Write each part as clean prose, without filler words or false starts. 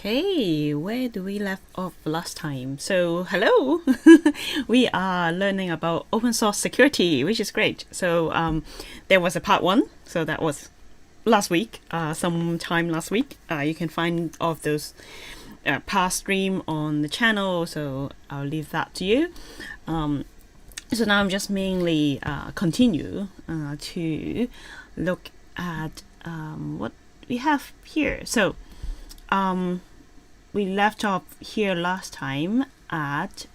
Okay, where do we left off last time? So, hello! We are learning about open source security, which is great. So, there was a part one, so that was last week, sometime last week. You can find all of those past stream on the channel, so I'll leave that to you. So now I'm just mainly continue to look at what we have here. So, we left off here last time at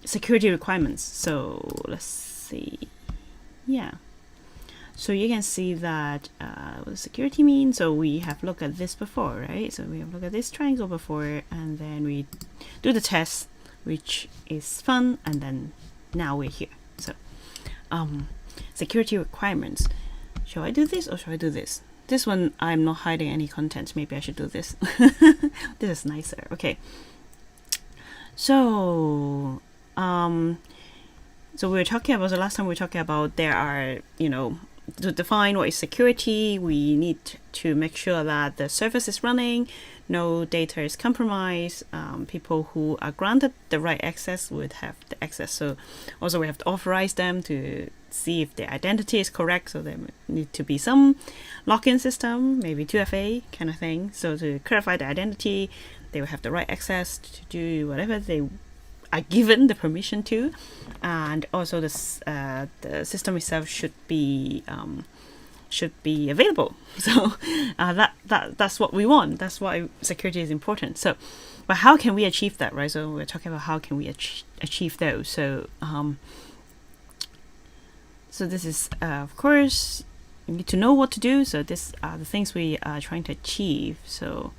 security requirements. So let's see. Yeah. So you can see that what does security mean? So we have looked at this before, right? So we have looked at this triangle before, and then we do the test, which is fun, and then now we're here. So security requirements. Shall I do this or shall I do this? This one, I'm not hiding any content. Maybe I should do this. This is nicer. Okay. So, so we were talking about, the last time we were talking about there are, to define what is security, we need to make sure that the service is running, no data is compromised, people who are granted the right access would have the access. So also we have to authorize them to see if their identity is correct. So there need to be some login system, maybe 2FA kind of thing. So to clarify the identity, they will have the right access to do whatever they are given the permission to, and also the system itself should be available. So that's what we want. That's why security is important. So, but how can we achieve that, right? So we're talking about how can we achieve those. So so this is of course you need to know what to do. So this are the things we are trying to achieve. So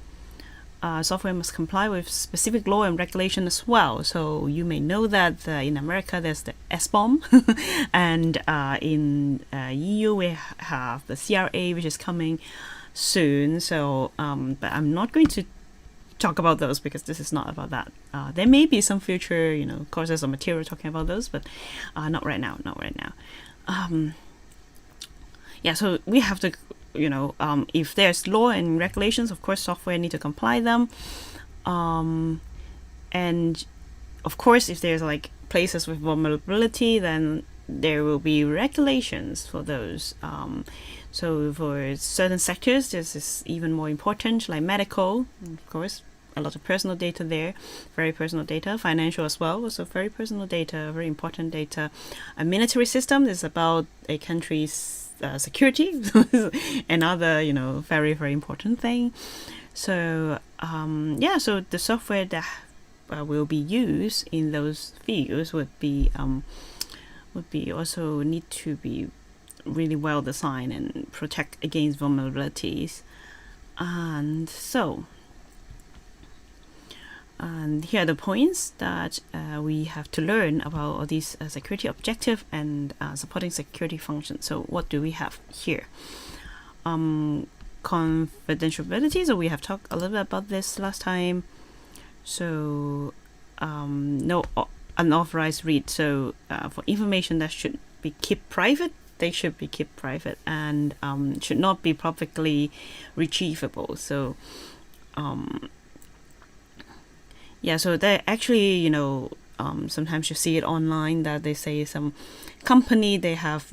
software must comply with specific law and regulation as well. So you may know that in America there's the SBOM, and in EU we have the CRA, which is coming soon. So, but I'm not going to talk about those because this is not about that. There may be some future, courses or material talking about those, but not right now. Not right now. Yeah, so we have to. If there's law and regulations, of course, software need to comply them. And of course, if there's like places with vulnerability, then there will be regulations for those. So for certain sectors, this is even more important, like medical, of course, a lot of personal data there, very personal data, financial as well, also very personal data, very important data. A military system is about a country's security, another very, very important thing. So so the software that will be used in those fields would be also need to be really well designed and protect against vulnerabilities. And so and here are the points that we have to learn about all these security objectives and supporting security functions. So what do we have here? Confidentiality. So we have talked a little bit about this last time. So no unauthorized read. So for information that should be kept private, they should be kept private and should not be publicly retrievable. So so they actually, sometimes you see it online that they say some company, they have,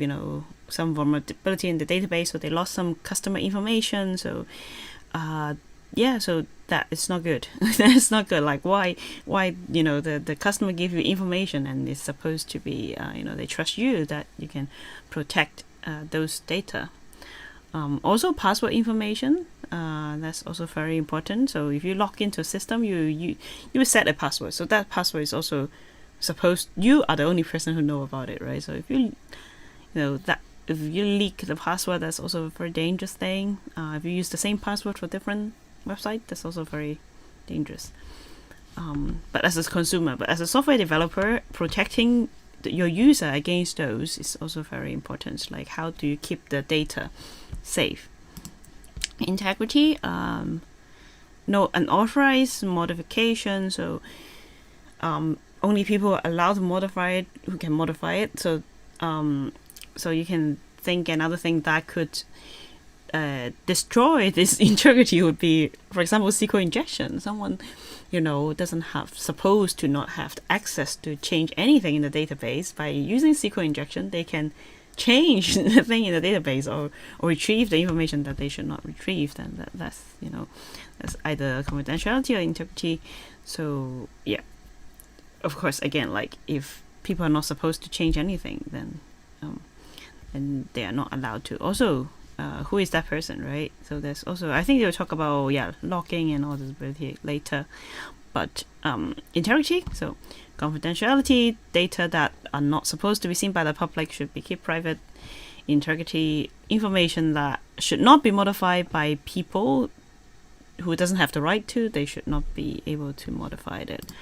some vulnerability in the database, so they lost some customer information. So, so that is not good. That's not good. Like why, the customer give you information and it's supposed to be, they trust you that you can protect those data. Also password information, that's also very important. So if you log into a system, you set a password. So that password is also you are the only person who know about it, right? So if if you leak the password, that's also a very dangerous thing. If you use the same password for different website, that's also very dangerous. But as a consumer, but as a software developer, protecting your user against those is also very important. Like how do you keep the data safe? Integrity, no unauthorized modification. So only people are allowed to modify it who can modify it. So so you can think another thing that could destroy this integrity would be, for example, SQL injection. Someone, doesn't have supposed to not have access to change anything in the database. By using SQL injection, they can change the thing in the database or retrieve the information that they should not retrieve. Then that's either confidentiality or integrity. So yeah, of course, again, like if people are not supposed to change anything, then they are not allowed to. Also, who is that person, right? So there's also, I think they'll talk about logging and all this later. But integrity, so confidentiality, data that are not supposed to be seen by the public should be kept private. Integrity, information that should not be modified by people who doesn't have the right to, they should not be able to modify it.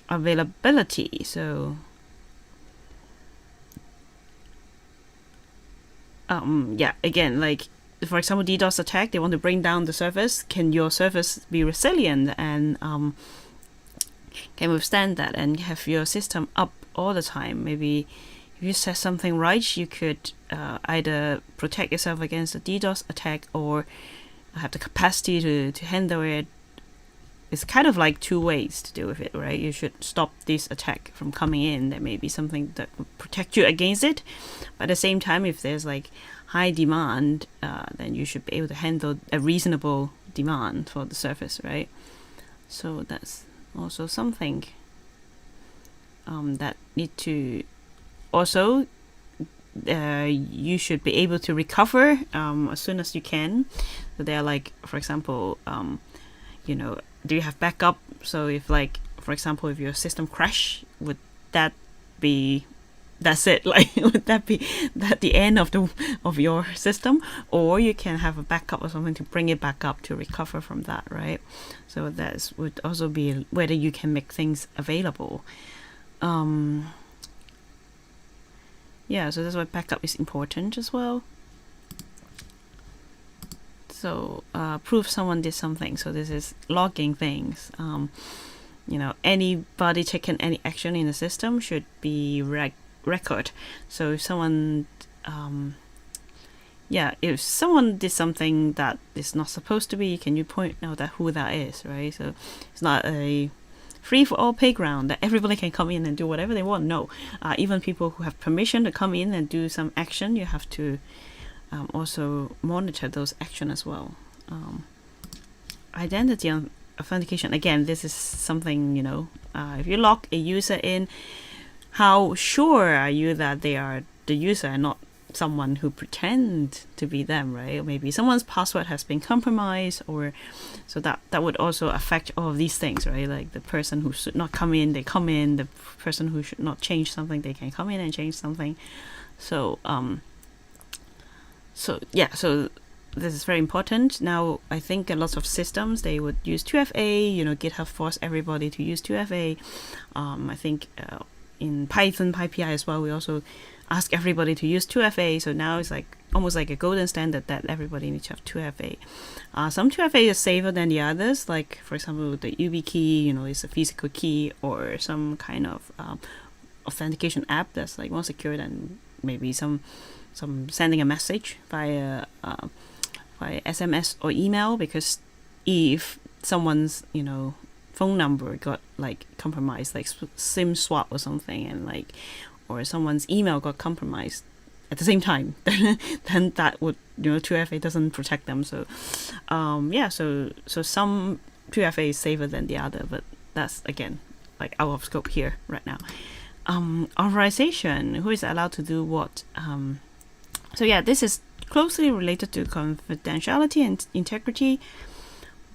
Availability, so again, like for example, DDoS attack, they want to bring down the service. Can your service be resilient and can withstand that and have your system up all the time? Maybe if you set something right, you could either protect yourself against a DDoS attack or have the capacity to handle it. It's kind of like two ways to deal with it, right? You should stop this attack from coming in. There may be something that would protect you against it. But at the same time, if there's like high demand, then you should be able to handle a reasonable demand for the service, right? So that's also something that need to also you should be able to recover as soon as you can. So they're like, for example, do you have backup? So if like, for example, if your system crash, would that be that's it? Like, would that be the end of your system? Or you can have a backup or something to bring it back up to recover from that, right? So that would also be whether you can make things available. So that's why backup is important as well. So prove someone did something. So this is logging things. Anybody taking any action in the system should be record. So if someone if someone did something that is not supposed to be, can you point out that who that is, right? So it's not a free for all playground that everybody can come in and do whatever they want. No, even people who have permission to come in and do some action, you have to also monitor those action as well. Identity authentication, again, this is something, if you log a user in, how sure are you that they are the user and not someone who pretend to be them, right? Or maybe someone's password has been compromised, or so that would also affect all of these things, right? Like the person who should not come in, they come in. The person who should not change something, they can come in and change something. So this is very important. Now, I think a lot of systems, they would use 2FA, GitHub forced everybody to use 2FA. I think in Python, PyPI as well, we also ask everybody to use 2FA. So now it's like almost like a golden standard that everybody needs to have 2FA. Some 2FA is safer than the others. Like, for example, the YubiKey, is a physical key, or some kind of authentication app that's like more secure than maybe some sending a message via SMS or email, because if someone's phone number got like compromised, like SIM swap or something, and or someone's email got compromised at the same time, then that would 2FA doesn't protect them. So so some 2FA is safer than the other, but that's again like out of scope here right now. Authorization, who is allowed to do what? This is closely related to confidentiality and integrity,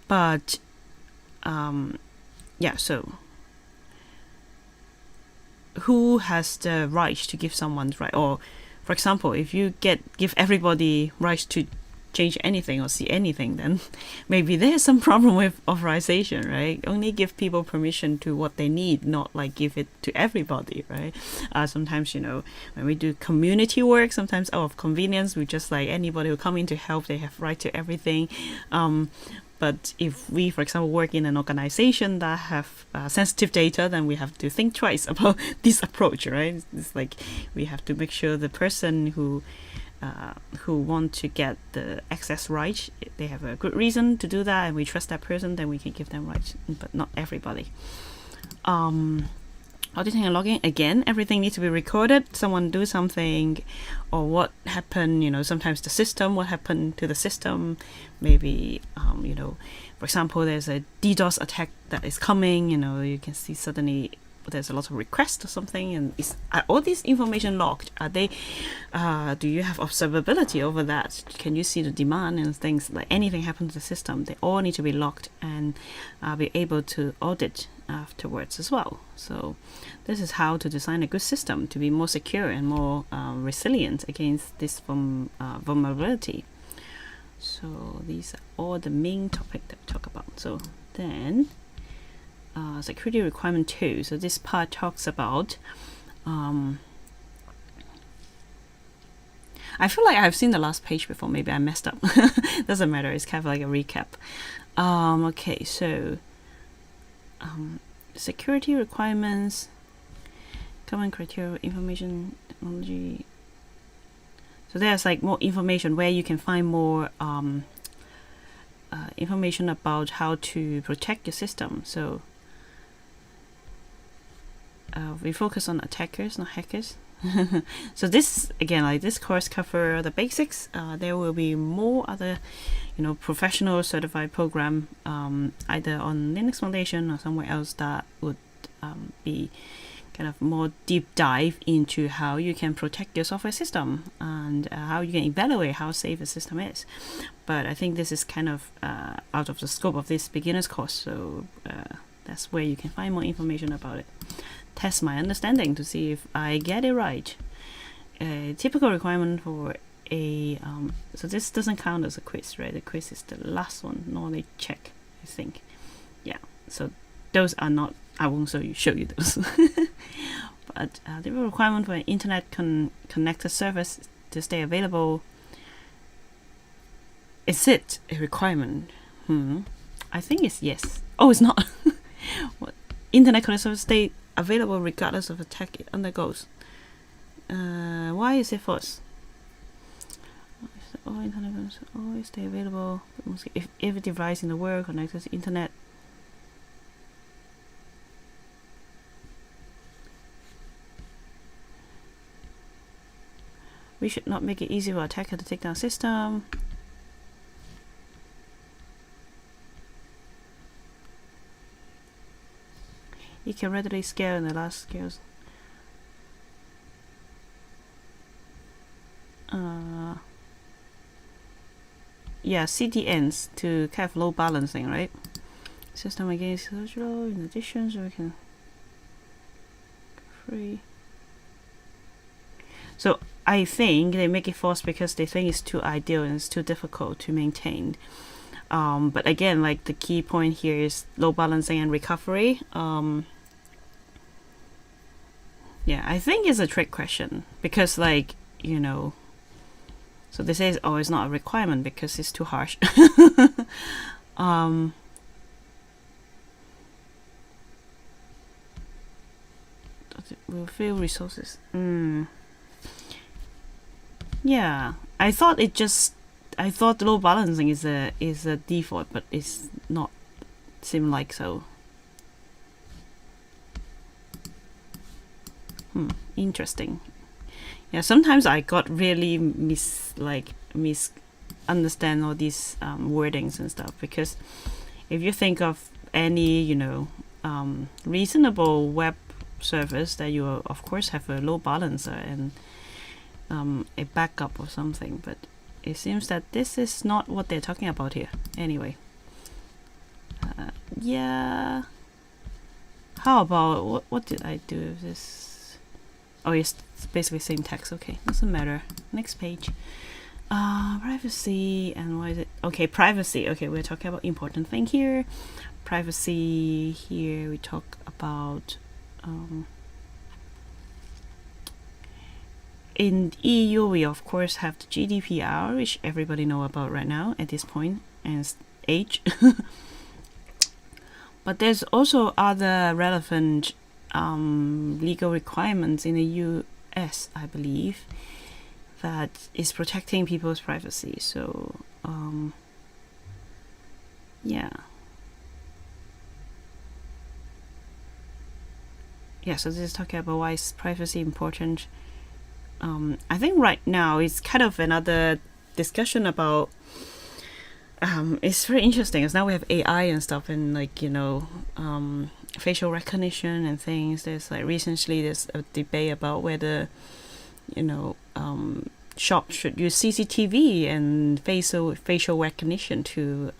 but so who has the right to give someone's right? Or for example, if you give everybody rights to change anything or see anything, then maybe there's some problem with authorization, right? Only give people permission to what they need, not like give it to everybody, right? Sometimes, when we do community work, sometimes out of convenience, we just like anybody who come in to help, they have right to everything. But if we, for example, work in an organization that have sensitive data, then we have to think twice about this approach, right? It's like we have to make sure the person who who want to get the access right, they have a good reason to do that, and we trust that person, then we can give them rights, but not everybody. Auditing and logging, again, everything needs to be recorded. Someone do something, or what happened, sometimes the system, what happened to the system, maybe, for example, there's a DDoS attack that is coming, you can see suddenly there's a lot of requests or something, and are all this information logged? Are they, do you have observability over that? Can you see the demand and things, like anything happens to the system, they all need to be logged and be able to audit afterwards as well. So this is how to design a good system to be more secure and more resilient against this vulnerability. So these are all the main topics that we talk about. So then security requirement 2. So this part talks about I feel like I've seen the last page before, maybe I messed up. Doesn't matter, it's kind of like a recap. Okay, so security requirements, common criteria, information technology. So there's like more information where you can find more information about how to protect your system. So we focus on attackers, not hackers. So this, again, like this course cover the basics. There will be more other professional certified program either on Linux Foundation or somewhere else that would be kind of more deep dive into how you can protect your software system and how you can evaluate how safe a system is. But I think this is kind of out of the scope of this beginner's course, so that's where you can find more information about it. Test my understanding to see if I get it right. A typical requirement for a so this doesn't count as a quiz, right? The quiz is the last one, knowledge check, I think. Yeah, so those are not, I won't show you those. But the requirement for an internet connected service to stay available, is it a requirement? I think it's yes. Oh, it's not. What? Internet connected service stay available regardless of attack it undergoes. Why is it false? All internet connections always stay available if every device in the world connected to internet. We should not make it easy for attacker to take down system. It can readily scale in the last scales. Yeah, CDNs to have low balancing, right? System against social. In addition, so we can free. So I think they make it false because they think it's too ideal and it's too difficult to maintain. But again, like the key point here is low balancing and recovery. Yeah, I think it's a trick question because, like, so they say, oh, it's not a requirement because it's too harsh. Will fill resources. Yeah, I thought low balancing is a default, but it's not. Seem like so. Interesting. Yeah, sometimes I got really misunderstand all these wordings and stuff, because if you think of any reasonable web service, that you of course have a load balancer and a backup or something, but it seems that this is not what they're talking about here. Anyway, yeah. How about what did I do with this? Oh yes, it's basically same text. Okay, doesn't matter. Next page. Privacy, and why is it? Okay, privacy. Okay, we're talking about important thing here. Privacy here. We talk about in EU. We of course have the GDPR, which everybody know about right now at this point and age. But there's also other relevant legal requirements in the US, I believe. that is protecting people's privacy. So so this is talking about why is privacy important. I think right now it's kind of another discussion about it's very interesting because now we have AI and stuff, and like, you know, facial recognition and things. There's like recently there's a debate about whether, you know, shops should use CCTV and facial recognition to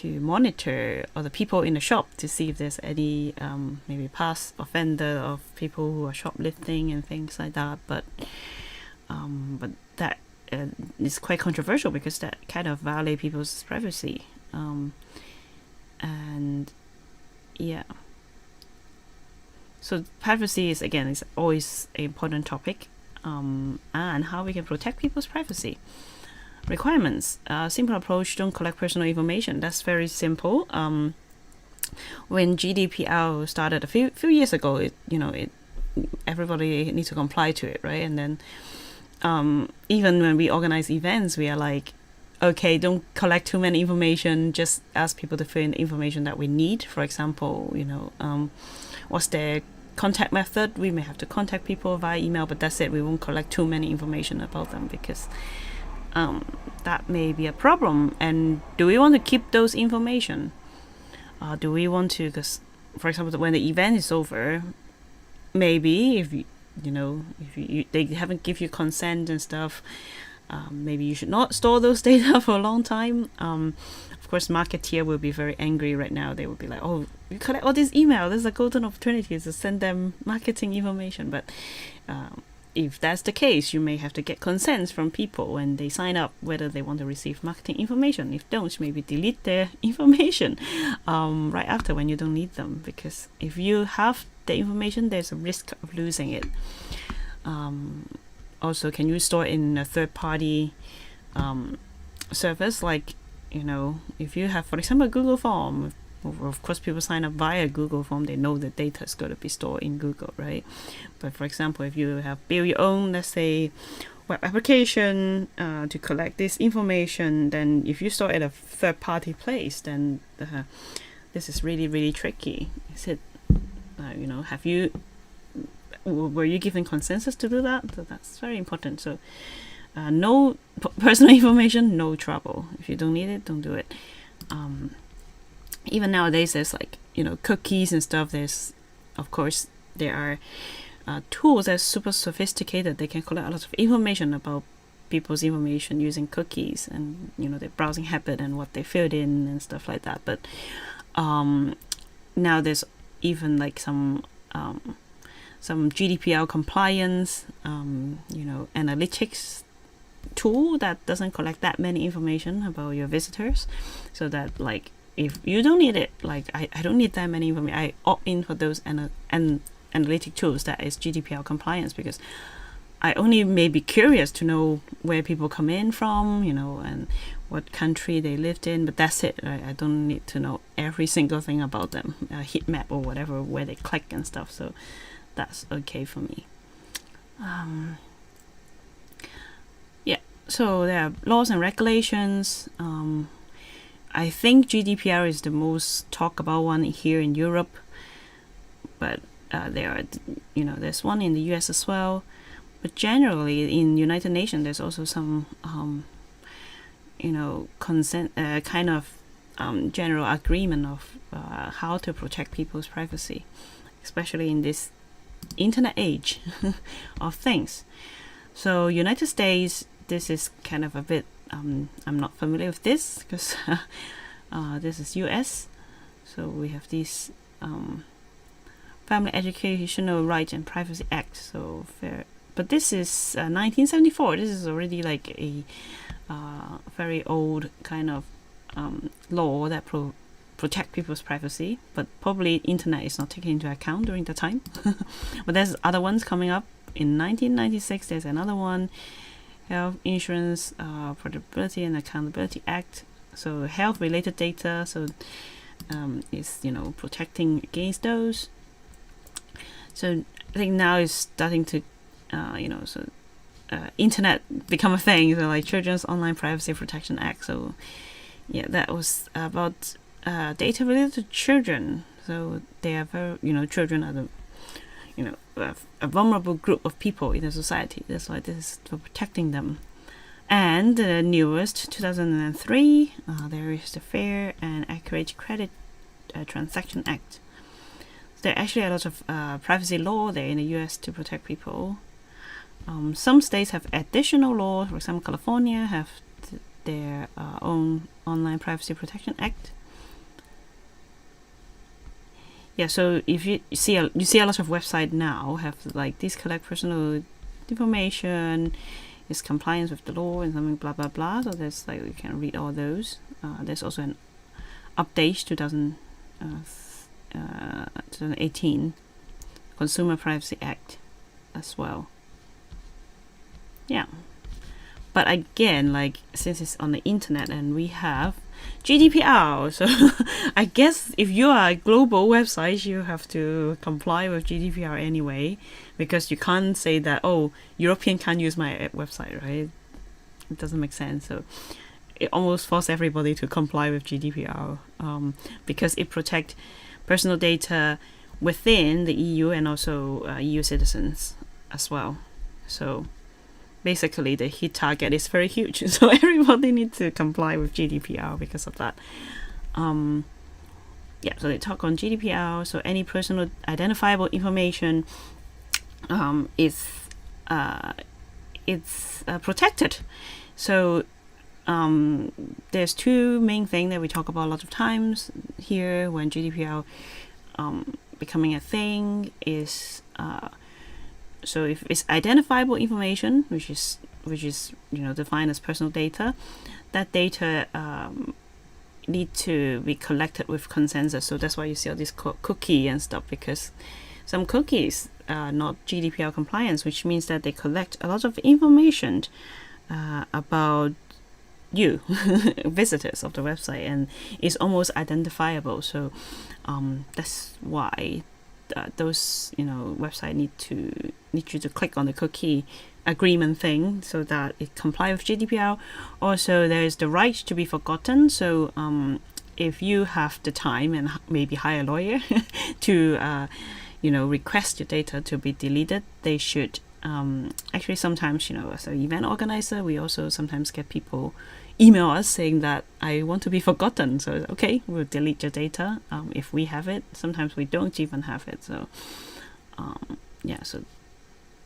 monitor other people in the shop to see if there's any maybe past offender of people who are shoplifting and things like that. But that is quite controversial because that kind of violates people's privacy. And yeah, so privacy is always an important topic, and how we can protect people's privacy. Requirements. Simple approach, don't collect personal information. That's very simple. When GDPR started a few years ago, everybody needs to comply to it, right? And then even when we organize events, we are like, okay, don't collect too many information, just ask people to fill in the information that we need. For example, what's their contact method? We may have to contact people via email, but that's it. We won't collect too many information about them because that may be a problem. And do we want to keep those information? Do we want to, because for example, when the event is over, maybe if they haven't give you consent and stuff, maybe you should not store those data for a long time. Of course, marketeer will be very angry right now. They will be like, oh, you collect all this email, there's a golden opportunity to send them marketing information. But if that's the case, you may have to get consents from people when they sign up whether they want to receive marketing information. If don't, maybe delete their information right after when you don't need them, because if you have the information, there's a risk of losing it. Also, can you store in a third-party service? Like, if you have, for example, a Google form, of course, people sign up via Google form, they know the data is going to be stored in Google, right? But for example, if you have built your own, let's say, web application to collect this information, then if you store at a third-party place, then this is really, really tricky. Is it, were you given consensus to do that? So that's very important. So no personal information, no trouble. If you don't need it, don't do it. Even nowadays, there's like, cookies and stuff. There's, of course, there are tools that are super sophisticated. They can collect a lot of information about people's information using cookies and, their browsing habit and what they filled in and stuff like that. But now there's even like some GDPR compliance, analytics tool that doesn't collect that many information about your visitors, so that like if you don't need it, like I don't need that many information, I opt in for those analytic tools that is GDPR compliance, because I only may be curious to know where people come in from, and what country they lived in, but that's it. I don't need to know every single thing about them, a heat map or whatever, where they click and stuff. So that's okay for me. So there are laws and regulations. I think GDPR is the most talked about one here in Europe, but there's one in the US as well. But generally, in United Nations, there's also some consent, kind of general agreement of how to protect people's privacy, especially in this internet age of things. So United States, this is kind of a bit, I'm not familiar with this because this is US. So we have this Family Educational Rights and Privacy Act. So fair. But this is 1974. This is already like a very old kind of law that protect people's privacy, but probably internet is not taken into account during the time. But there's other ones coming up. In 1996, there's another one, Health Insurance Portability and Accountability Act. So health-related data, so is protecting against those. So I think now it's starting to internet become a thing. So like Children's Online Privacy Protection Act. So yeah, that was about data related to children. So they are very, children are the, a vulnerable group of people in the society. That's why this is for protecting them. And the newest, 2003, there is the Fair and Accurate Credit Transaction Act. There are actually a lot of privacy law there in the US to protect people. Some states have additional laws. For example, California have their own Online Privacy Protection Act. Yeah, so if you see a lot of websites now have like these collect personal information, is compliance with the law and something blah blah blah. So there's like you can read all those. There's also an update 2018 Consumer Privacy Act as well. Yeah, but again, like since it's on the internet and we have GDPR, so I guess if you are a global website, you have to comply with GDPR anyway, because you can't say that, oh, European can't use my website, right? It doesn't make sense. So it almost forces everybody to comply with GDPR, because it protects personal data within the EU and also EU citizens as well. So basically the hit target is very huge, so everybody needs to comply with GDPR because of that. Yeah, so they talk on GDPR. So any personal identifiable information is protected. So there's two main things that we talk about a lot of times here when GDPR becoming a thing is so if it's identifiable information, which is defined as personal data, that data need to be collected with consensus. So that's why you see all this cookie and stuff, because some cookies are not GDPR compliance, which means that they collect a lot of information about you, visitors of the website, and it's almost identifiable. So that's why those website need you to click on the cookie agreement thing so that it comply with GDPR. Also, there is the right to be forgotten. So if you have the time and maybe hire a lawyer to request your data to be deleted, they should actually sometimes as an event organizer, we also sometimes get people email us saying that I want to be forgotten. So okay, we'll delete your data if we have it. Sometimes we don't even have it. So yeah, so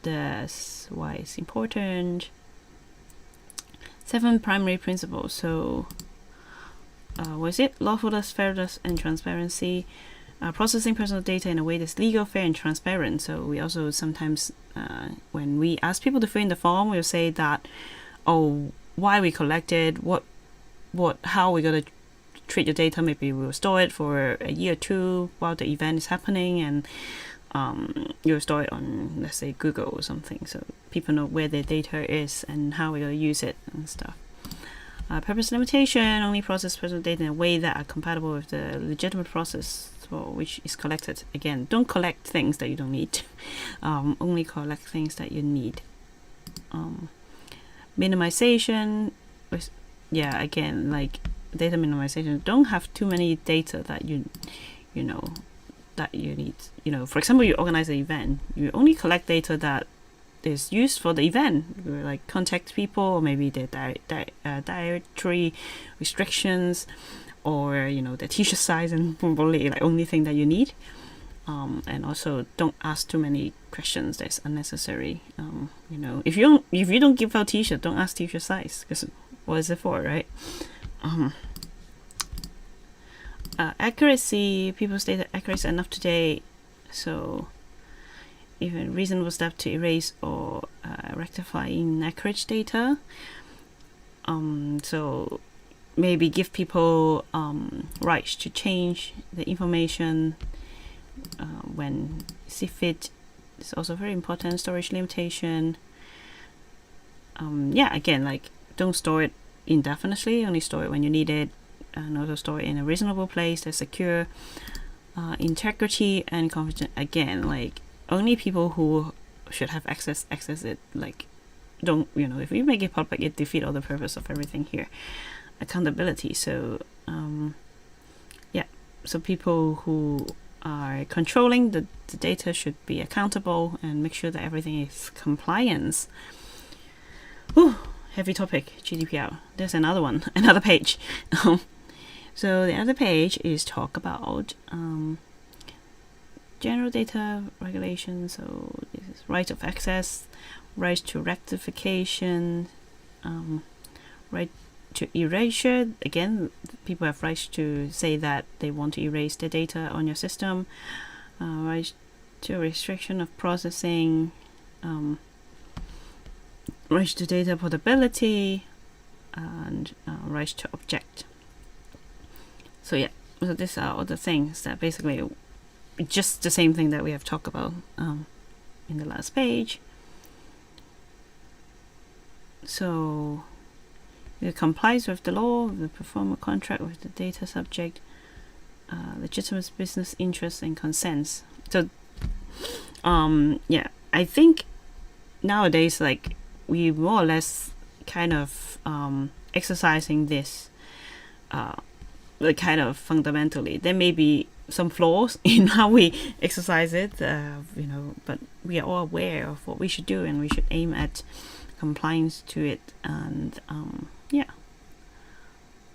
that's why it's important. 7 primary principles. So what is it? Lawfulness, fairness, and transparency. Processing personal data in a way that's legal, fair, and transparent. So we also sometimes when we ask people to fill in the form, we'll say that, oh, why we collected, how we're going to treat your data. Maybe we'll store it for a year or two while the event is happening, and you'll store it on, let's say, Google or something, so people know where their data is and how we're going to use it and stuff. Purpose limitation: only process personal data in a way that are compatible with the legitimate process for which is collected. Again, don't collect things that you don't need. Only collect things that you need. Minimization, again, like data minimization. Don't have too many data that you need. For example, you organize an event, you only collect data that is used for the event, like contact people, or maybe their dietary restrictions, or the t-shirt size, and probably like only thing that you need. And also don't ask too many questions that's unnecessary. If you don't give out t-shirt, don't ask t-shirt size, because what is it for, right? Accuracy: people state that accuracy is enough today, so even reasonable step to erase or rectify inaccurate data. So maybe give people rights to change the information when see fit. It's also very important. Storage limitation. Again, like don't store it indefinitely. Only store it when you need it, and also store it in a reasonable place that's secure. Integrity and confidence. Again, like only people who should have access it, like don't, if we make it public, it defeats all the purpose of everything here. Accountability. So so people who are controlling the data should be accountable and make sure that everything is compliance. Whew, heavy topic, GDPR. There's another one, another page. So the other page is talk about general data regulation. So this is right of access, right to rectification, right to erasure. Again, people have rights to say that they want to erase the data on your system. Right to restriction of processing, right to data portability, and right to object. So yeah, so these are all the things that basically just the same thing that we have talked about in the last page. So it complies with the law, the perform a contract with the data subject, legitimate business interests and consents. So I think nowadays, like, we more or less kind of exercising this kind of fundamentally. There may be some flaws in how we exercise it, but we are all aware of what we should do, and we should aim at compliance to it. And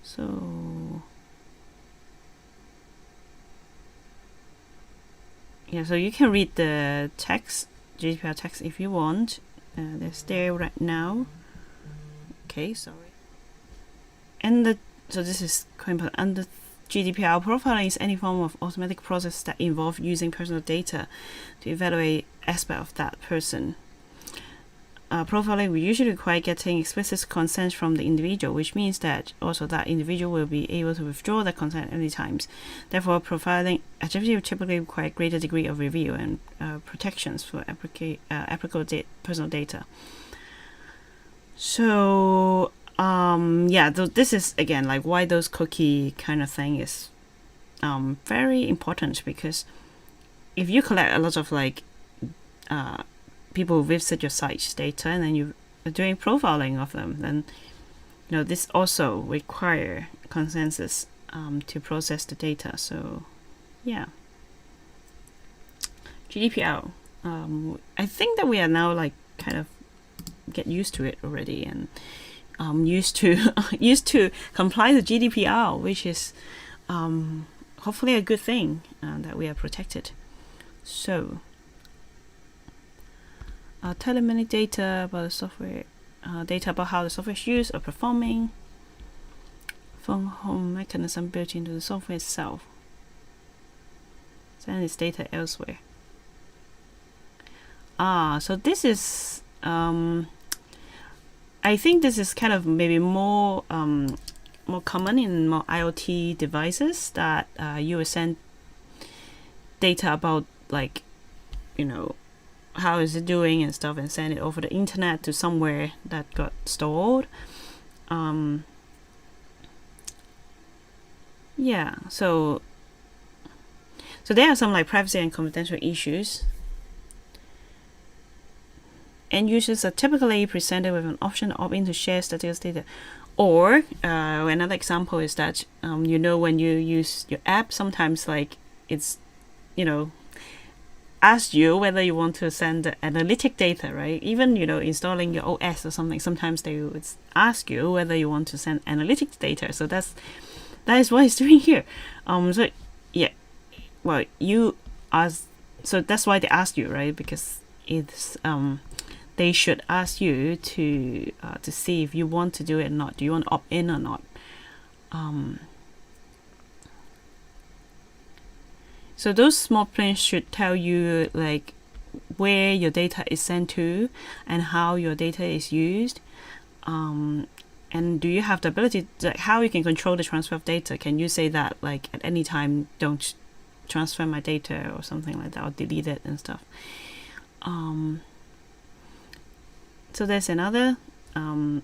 so you can read the text, GDPR text, if you want. That's there right now. Okay, sorry. And so this is quite important. Under GDPR, profiling is any form of automatic process that involves using personal data to evaluate aspect of that person. Profiling will usually require getting explicit consent from the individual, which means that also that individual will be able to withdraw that consent any times. Therefore, profiling activity will typically require a greater degree of review and protections for applicable personal data. So this is again like why those cookie kind of thing is very important, because if you collect a lot of people who visit your site's data and then you are doing profiling of them, then this also require consensus to process the data. So GDPR, I think that we are now kind of get used to it already, and used to comply to GDPR, which is hopefully a good thing, that we are protected. So telemetry data about the software, data about how the software is used or performing, phone home mechanism built into the software itself, send its data elsewhere. So this is I think this is kind of maybe more common in more IoT devices, that you will send data about how is it doing and stuff, and send it over the internet to somewhere that got stored. So there are some privacy and confidential issues. End users are typically presented with an option to opt in to share statistics data. Or another example is that when you use your app, sometimes it's ask you whether you want to send the analytic data, right? Even installing your OS or something, sometimes they would ask you whether you want to send analytic data. So that is what it's doing here. So that's why they ask you, right? Because it's they should ask you to see if you want to do it or not. Do you want to opt in or not? So those small prints should tell you where your data is sent to and how your data is used. And do you have the ability how you can control the transfer of data? Can you say that at any time, don't transfer my data or something like that, or delete it and stuff? So there's another, I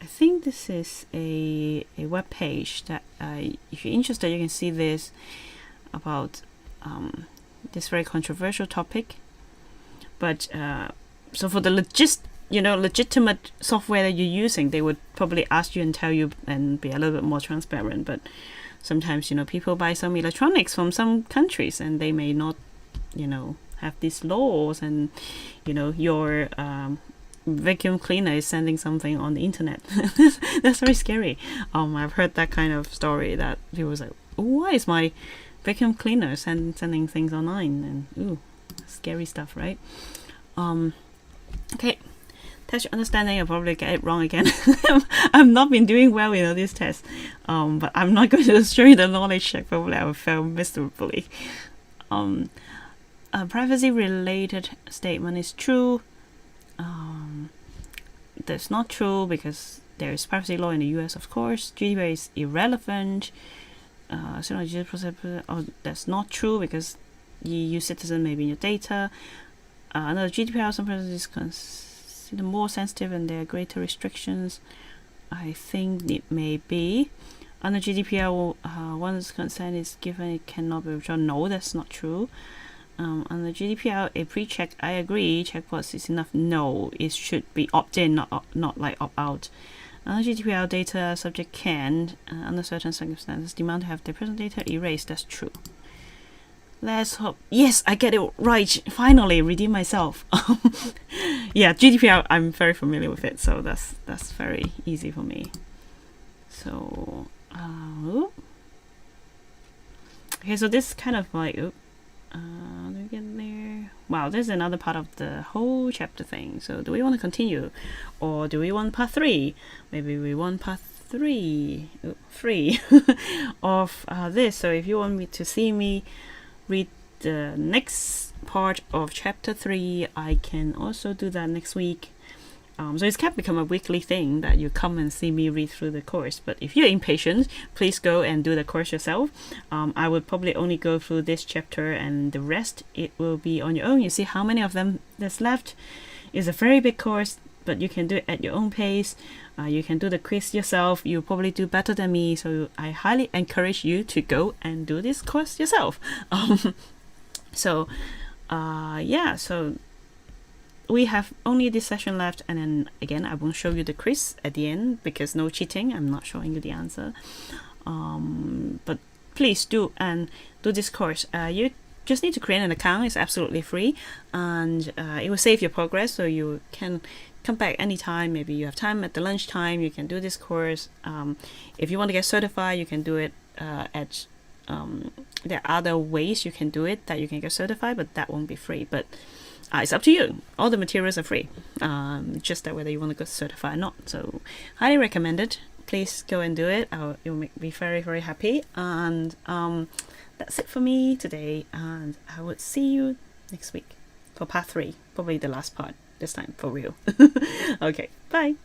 think this is a web page that if you're interested, you can see this about this very controversial topic. But so for the legitimate software that you're using, they would probably ask you and tell you and be a little bit more transparent. But sometimes, people buy some electronics from some countries and they may not, have these laws, and, your vacuum cleaner is sending something on the internet. That's very scary. I've heard that kind of story that people was like, why is my vacuum cleaner sending things online? And scary stuff, right? Okay. Test your understanding. I'll probably get it wrong again. I've not been doing well in these tests. But I'm not going to show you the knowledge check. Probably I will fail miserably. A privacy-related statement is true. That's not true because there is privacy law in the US, of course. GDPR is irrelevant. That's not true because EU citizen may be in your data. Under GDPR, some privacy is the more sensitive and there are greater restrictions. I think it may be. Under GDPR, one's consent is given, it cannot be withdrawn. No, that's not true. Under GDPR, a pre-check, I agree, checkbox is enough. No, it should be opt-in, not like opt-out. Under GDPR, data subject can, under certain circumstances, demand to have their personal data erased. That's true. Let's hope. Yes, I get it right. Finally, redeem myself. Yeah, GDPR, I'm very familiar with it, so that's very easy for me. So, okay, so this kind of like, let me get there. Wow, there's another part of the whole chapter thing. So, do we want to continue, or do we want part 3? Maybe we want part 3 of this. So, if you want me to see me read the next part of chapter 3, I can also do that next week. So it's kind of become a weekly thing that you come and see me read through the course. But if you're impatient, please go and do the course yourself. I would probably only go through this chapter, and the rest it will be on your own. You see how many of them there's left. It's a very big course, but you can do it at your own pace. You can do the quiz yourself. You'll probably do better than me, so I highly encourage you to go and do this course yourself. So we have only this session left, and then again I won't show you the quiz at the end because no cheating. I'm not showing you the answer. But please do and do this course. You just need to create an account. It's absolutely free, and it will save your progress, so you can come back anytime. Maybe you have time at the lunchtime, you can do this course. If you want to get certified, you can do it at there are other ways you can do it that you can get certified, but that won't be free. But it's up to you. All the materials are free, just that whether you want to get certified or not. So highly recommended. Please go and do it. It will make me very, very happy. And that's it for me today, and I would see you next week for part 3, probably the last part this time for real. Okay, bye.